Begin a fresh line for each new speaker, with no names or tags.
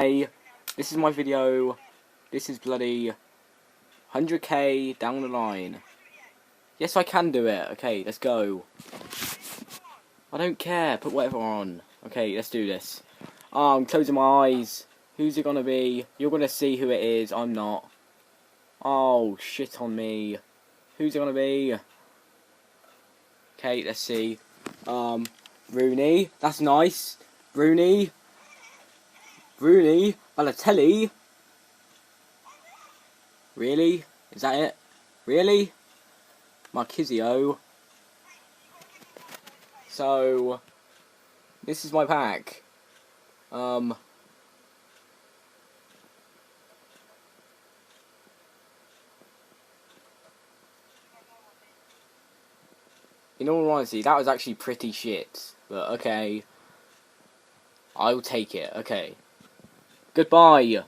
Hey, this is my video. This is bloody 100k down the line. Yes, I can do it. Okay, let's go. I don't care. Put whatever on. Okay, let's do this. Oh, I'm closing my eyes. Who's it gonna be? You're gonna see who it is. I'm not. Oh, shit on me. Who's it gonna be? Okay, let's see. Rooney. That's nice. Rooney. Balotelli. Really? Is that it? Really? Marquisio. So, this is my pack. In all honesty, that was actually pretty shit. But okay. I'll take it. Okay. Goodbye.